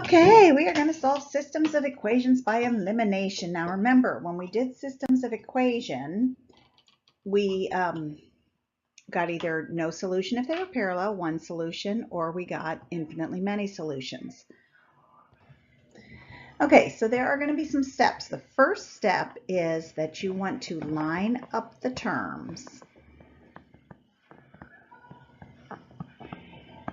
Okay, we are going to solve systems of equations by elimination. Now remember, when we did systems of equation, we got either no solution if they were parallel, one solution, or we got infinitely many solutions. Okay, so there are going to be some steps. The first step is that you want to line up the terms.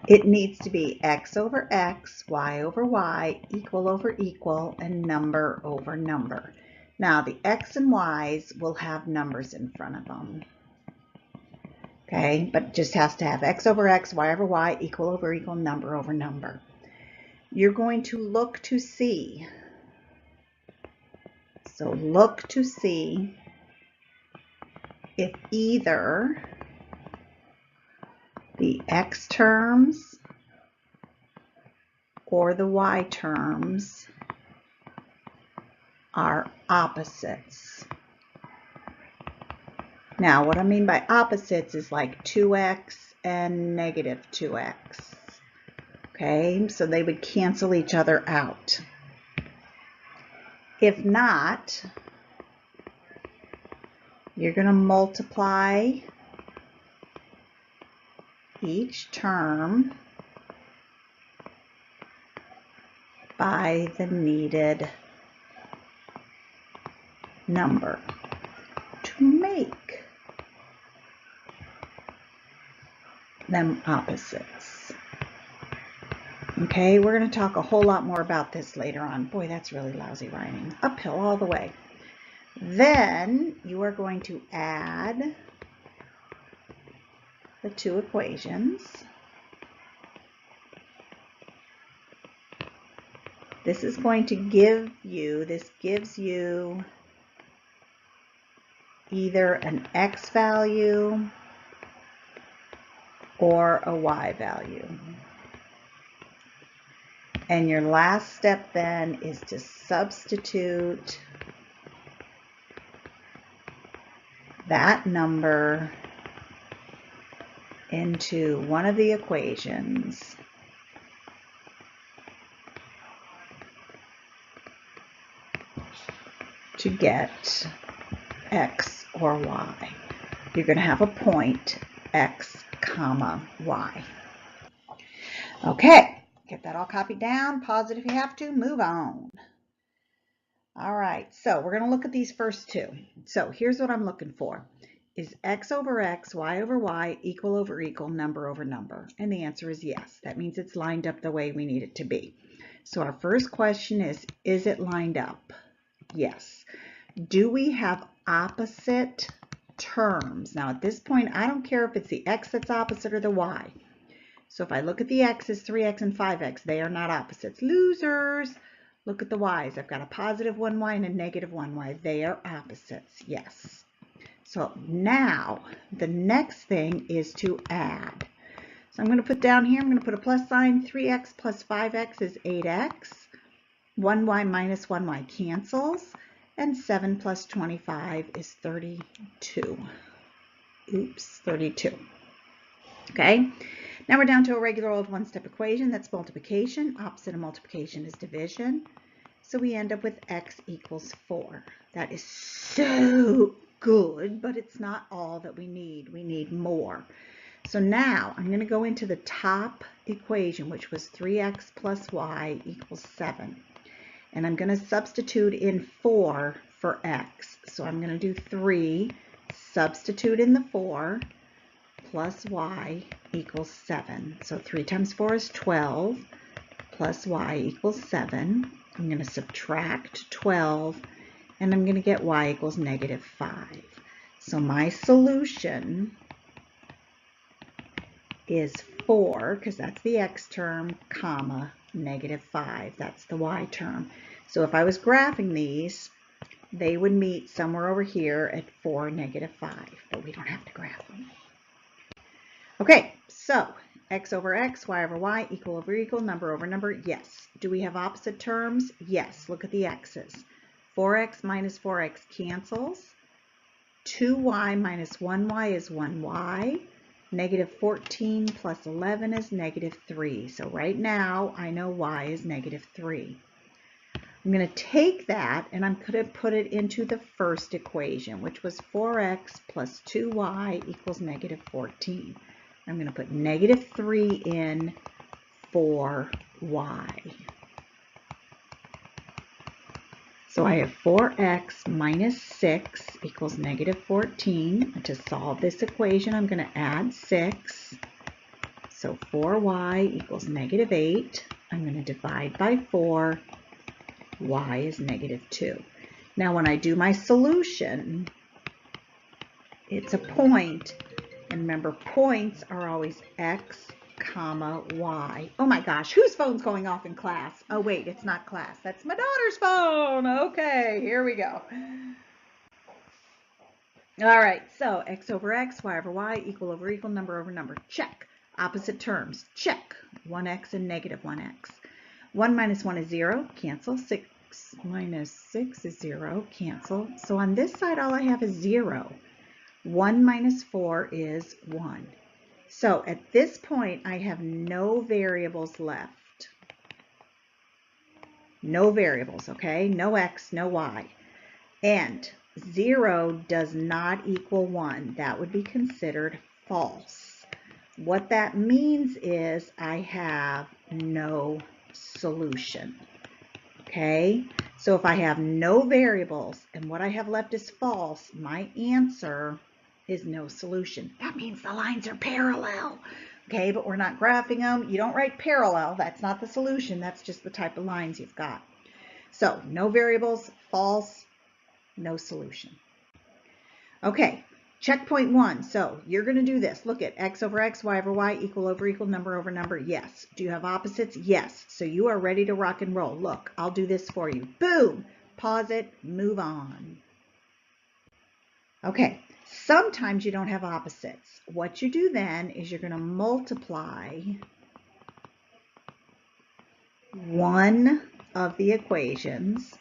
It needs to be x over x, y over y, equal over equal, and number over number. Now the x and y's will have numbers in front of them. Okay, but it just has to have x over x, y over y, equal over equal, number over number. You're going to look to see. So look to see if either the x terms or the y terms are opposites. Now, what I mean by opposites is like 2x and negative 2x. Okay, so they would cancel each other out. If not, you're going to multiply each term by the needed number to make them opposites. Okay, we're going to talk a whole lot more about this later on. Boy, that's really lousy rhyming. Uphill all the way. Then you are going to add the two equations. This is going to give you, this gives you either an x value or a y value. And your last step then is to substitute that number into one of the equations to get x or y. You're going to have a point x comma y. Okay, get that all copied down. Pause it if you have to. Move on. All right, so we're going to look at these first two. So here's what I'm looking for. Is x over x, y over y, equal over equal, number over number? And the answer is yes. That means it's lined up the way we need it to be. So our first question is it lined up? Yes. Do we have opposite terms? Now at this point, I don't care if it's the x that's opposite or the y. So if I look at the x's, 3x and 5x, they are not opposites. Losers! Look at the y's. I've got a positive 1y and a negative 1y. They are opposites, yes. So now the next thing is to add. So I'm going to put down here, I'm going to put a plus sign. 3x plus 5x is 8x. 1y minus 1y cancels. And 7 plus 25 is 32. Oops, 32. Okay, now we're down to a regular old one-step equation. That's multiplication. Opposite of multiplication is division. So we end up with x equals 4. That is so good, but it's not all that we need. We need more. So now I'm going to go into the top equation, which was 3x plus y equals 7. And I'm going to substitute in 4 for x. So I'm going to do 3, substitute in the 4, plus y equals 7. So 3 times 4 is 12, plus y equals 7. I'm going to subtract 12, and I'm going to get y equals negative 5. So my solution is 4, because that's the x term, comma, negative 5. That's the y term. So if I was graphing these, they would meet somewhere over here at 4, negative 5, but we don't have to graph them. Okay, so x over x, y over y, equal over equal, number over number, yes. Do we have opposite terms? Yes. Look at the x's. 4x minus 4x cancels. 2y minus 1y is 1y. Negative 14 plus 11 is negative 3. So right now, I know y is negative 3. I'm going to take that and I'm going to put it into the first equation, which was 4x plus 2y equals negative 14. I'm going to put negative 3 in for y. So I have 4x minus 6 equals negative 14. To solve this equation, I'm going to add 6. So 4y equals negative 8. I'm going to divide by 4. Y is negative 2. Now when I do my solution, it's a point. And remember, points are always x, comma, y. Oh my gosh, whose phone's going off in class? Oh wait, it's not class. That's my daughter's phone. Okay, here we go. All right, so x over x, y over y, equal over equal, number over number. Check. Opposite terms. Check. 1x and negative 1x. 1 minus 1 is 0. Cancel. 6 minus 6 is 0. Cancel. So on this side, all I have is 0. 1 minus 4 is 1. So at this point, I have no variables left. No variables, okay? No x, no y. And 0 does not equal 1. That would be considered false. What that means is I have no solution. Okay? So if I have no variables and what I have left is false, my answer is no solution. That means the lines are parallel. Okay, but we're not graphing them. You don't write parallel. That's not the solution. That's just the type of lines you've got. So no variables, false, no solution. Okay, checkpoint 1. So you're going to do this. Look at x over x, y over y, equal over equal, number over number. Yes. Do you have opposites? Yes. So you are ready to rock and roll. Look, I'll do this for you. Boom. Pause it. Move on. Okay. Sometimes you don't have opposites. What you do then is you're going to multiply one of the equations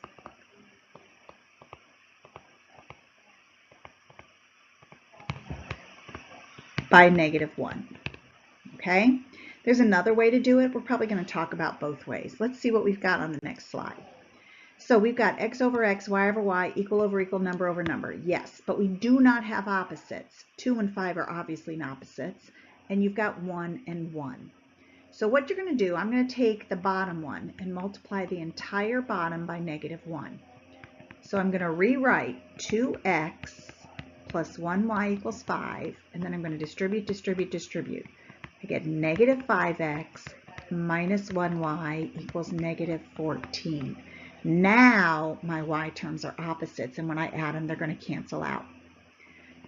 by negative 1. Okay? There's another way to do it. We're probably going to talk about both ways. Let's see what we've got on the next slide. So we've got x over x, y over y, equal over equal, number over number. Yes, but we do not have opposites. 2 and 5 are obviously opposites, and you've got 1 and 1. So what you're going to do, I'm going to take the bottom one and multiply the entire bottom by negative 1. So I'm going to rewrite 2x plus 1y equals 5, and then I'm going to distribute, distribute, distribute. I get negative 5x minus 1y equals negative 14. Now my y terms are opposites, and when I add them, they're going to cancel out.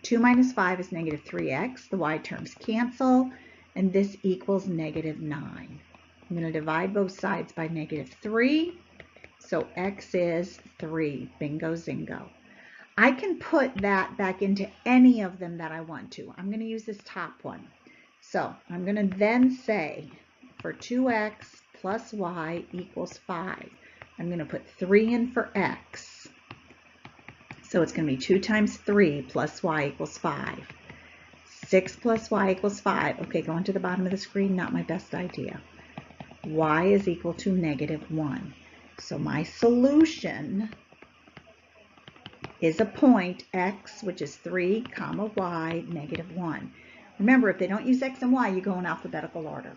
2 minus 5 is negative 3x. The y terms cancel, and this equals negative 9. I'm going to divide both sides by negative 3, so x is 3. Bingo, zingo. I can put that back into any of them that I want to. I'm going to use this top one. So I'm going to then say for 2x plus y equals 5. I'm going to put 3 in for x. So it's going to be 2 times 3 plus y equals 5. 6 plus y equals 5. Okay, going to the bottom of the screen, not my best idea. Y is equal to negative 1. So my solution is a point x, which is 3, comma y, negative 1. Remember, if they don't use x and y, you go in alphabetical order.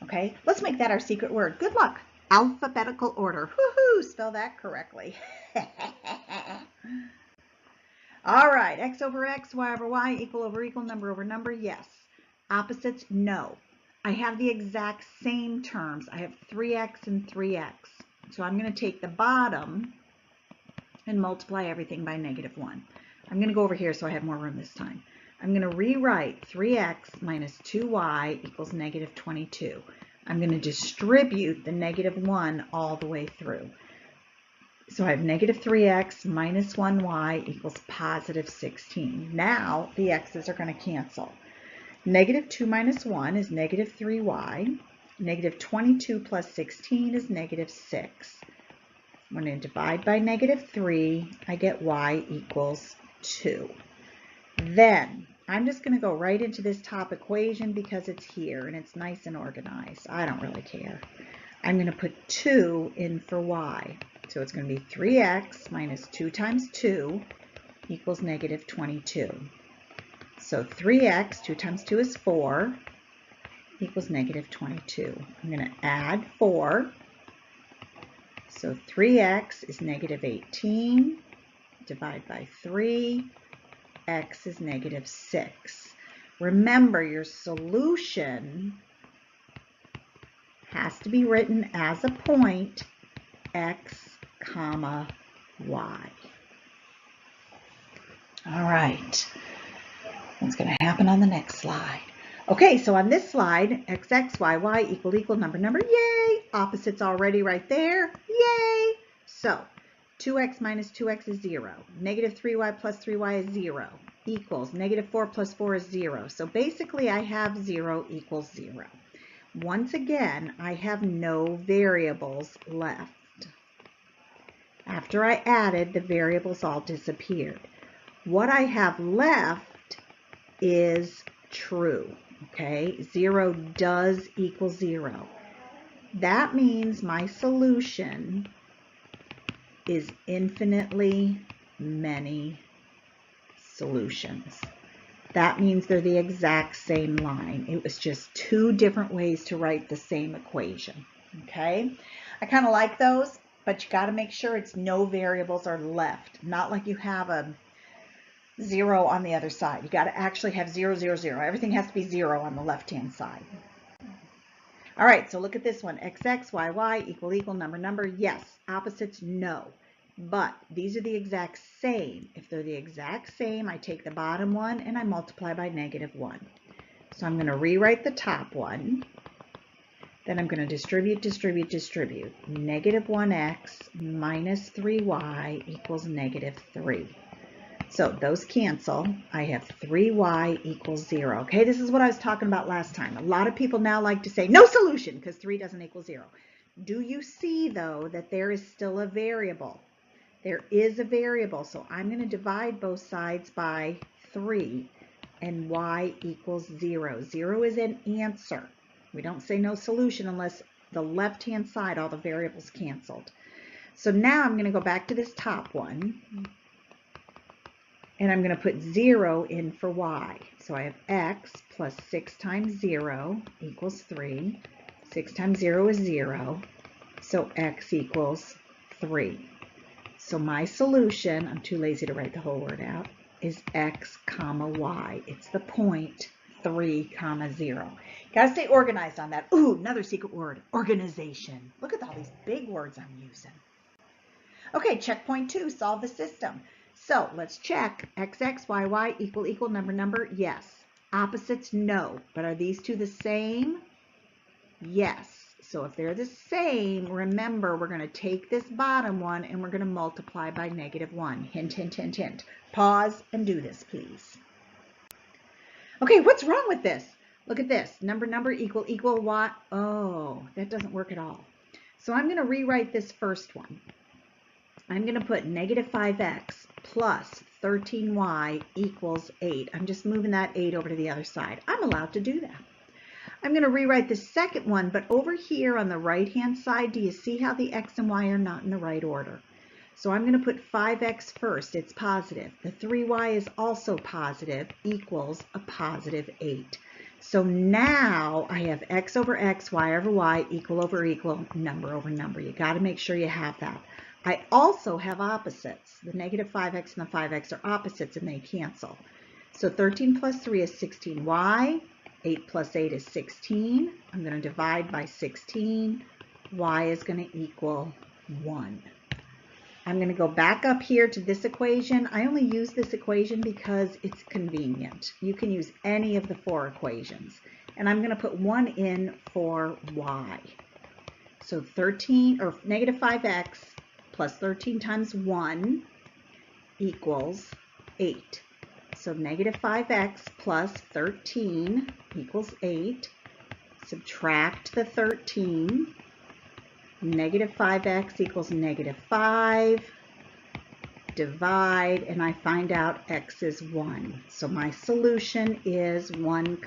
Okay, let's make that our secret word. Good luck. Alphabetical order. Woohoo! Spell that correctly. All right, x over x, y over y, equal over equal, number over number. Yes. Opposites? No. I have the exact same terms. I have 3x and 3x. So I'm going to take the bottom and multiply everything by negative 1. I'm going to go over here so I have more room this time. I'm going to rewrite 3x minus 2y equals negative 22. I'm going to distribute the negative 1 all the way through. So I have negative 3x minus 1y equals positive 16. Now the x's are going to cancel. Negative 2 minus 1 is negative 3y. Negative 22 plus 16 is negative 6. I'm going to divide by negative 3. I get y equals 2. Then I'm just going to go right into this top equation because it's here and it's nice and organized. I don't really care. I'm going to put 2 in for y. So it's going to be 3x minus 2 times 2 equals negative 22. So 3x, 2 times 2 is 4, equals negative 22. I'm going to add 4. So 3x is negative 18. Divide by 3. X is negative 6. Remember, your solution has to be written as a point, x, comma, y. All right. What's going to happen on the next slide? Okay, so on this slide, x, y, y equal, number, yay! Opposites already right there, yay! So 2x minus 2x is 0. Negative 3y plus 3y is 0. Equals negative 4 plus 4 is 0. So basically I have 0 equals 0. Once again, I have no variables left. After I added, the variables all disappeared. What I have left is true, okay? 0 does equal 0. That means my solution is infinitely many solutions. That means they're the exact same line. It was just 2 different ways to write the same equation, okay? I kind of like those, but you got to make sure it's no variables are left. Not like you have a 0 on the other side. You got to actually have 0, 0, 0. Everything has to be 0 on the left-hand side. All right, so look at this one. X, Y, Y equal, number. Yes. Opposites, no. But these are the exact same. If they're the exact same, I take the bottom one and I multiply by negative 1. So I'm going to rewrite the top one. Then I'm going to distribute. Negative 1x minus 3y equals negative 3. So those cancel. I have 3y equals 0. Okay, this is what I was talking about last time. A lot of people now like to say no solution because 3 doesn't equal 0. Do you see, though, that there is still a variable? There is a variable, so I'm going to divide both sides by 3, and y equals 0. 0 is an answer. We don't say no solution unless the left-hand side, all the variables canceled. So now I'm going to go back to this top one. And I'm going to put 0 in for y. So I have x plus 6 times 0 equals 3. 6 times 0 is 0. So x equals 3. So my solution, I'm too lazy to write the whole word out, is x comma y. It's the point 3 comma 0. Got to stay organized on that. Ooh, another secret word, organization. Look at all these big words I'm using. Okay, checkpoint 2, solve the system. So let's check. X, Y, Y equal, number. Yes. Opposites, no. But are these two the same? Yes. So if they're the same, remember we're going to take this bottom one and we're going to multiply by negative 1. Hint, hint, hint, hint. Pause and do this, please. Okay, what's wrong with this? Look at this. Number equal what? Oh, that doesn't work at all. So I'm going to rewrite this first one. I'm going to put negative 5x plus 13y equals 8. I'm just moving that 8 over to the other side. I'm allowed to do that. I'm going to rewrite the second one, but over here on the right-hand side, do you see how the x and y are not in the right order? So I'm going to put 5x first. It's positive. The 3y is also positive, equals a positive 8. So now I have x over x, y over y, equal over equal, number over number. You got to make sure you have that. I also have opposites. The negative 5x and the 5x are opposites and they cancel. So 13 plus 3 is 16y. 8 plus 8 is 16. I'm going to divide by 16. Y is going to equal 1. I'm going to go back up here to this equation. I only use this equation because it's convenient. You can use any of the 4 equations. And I'm going to put 1 in for y. So negative 5x plus 13 times 1 equals 8. So negative 5x plus 13 equals 8. Subtract the 13. Negative 5x equals negative 5. divide, and I find out x is 1. So my solution is 1,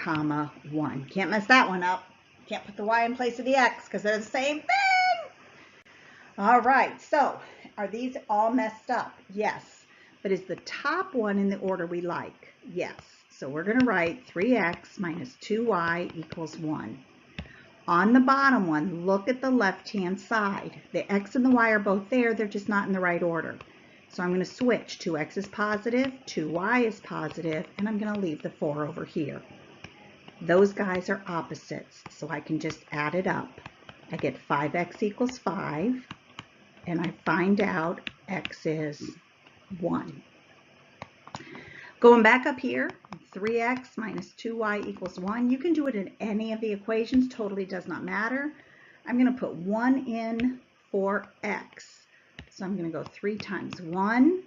1. Can't mess that one up. Can't put the y in place of the x because they're the same thing. All right, so are these all messed up? Yes. But is the top one in the order we like? Yes. So we're going to write 3x minus 2y equals 1. On the bottom one, look at the left-hand side. The x and the y are both there, they're just not in the right order. So I'm going to switch. 2x is positive, 2y is positive, and I'm going to leave the 4 over here. Those guys are opposites, so I can just add it up. I get 5x equals 5, and I find out x is 1. Going back up here, 3x minus 2y equals 1. You can do it in any of the equations, totally does not matter. I'm going to put 1 in for x. So I'm going to go 3 times 1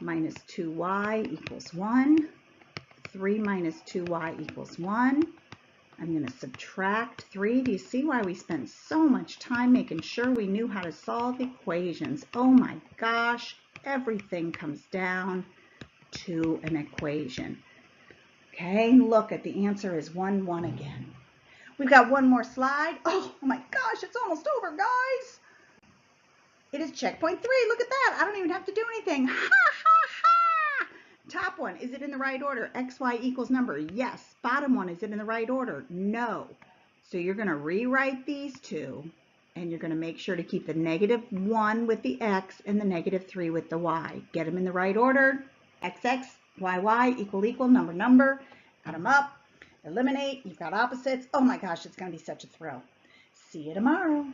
minus 2y equals 1. 3 minus 2y equals 1. I'm going to subtract 3. Do you see why we spent so much time making sure we knew how to solve equations? Oh my gosh, everything comes down to an equation. Okay, look at the answer is 1, 1 again. We've got one more slide. Oh my gosh, it's almost over, guys. It is checkpoint 3. Look at that. I don't even have to do anything. Ha, ha, ha. Top one, is it in the right order? X, Y equals number. Yes. Bottom one, is it in the right order? No. So you're going to rewrite these two, and you're going to make sure to keep the -1 with the x and the -3 with the y. Get them in the right order. XX, YY, equal, number, add them up, eliminate, you've got opposites. Oh my gosh, it's going to be such a thrill. See you tomorrow.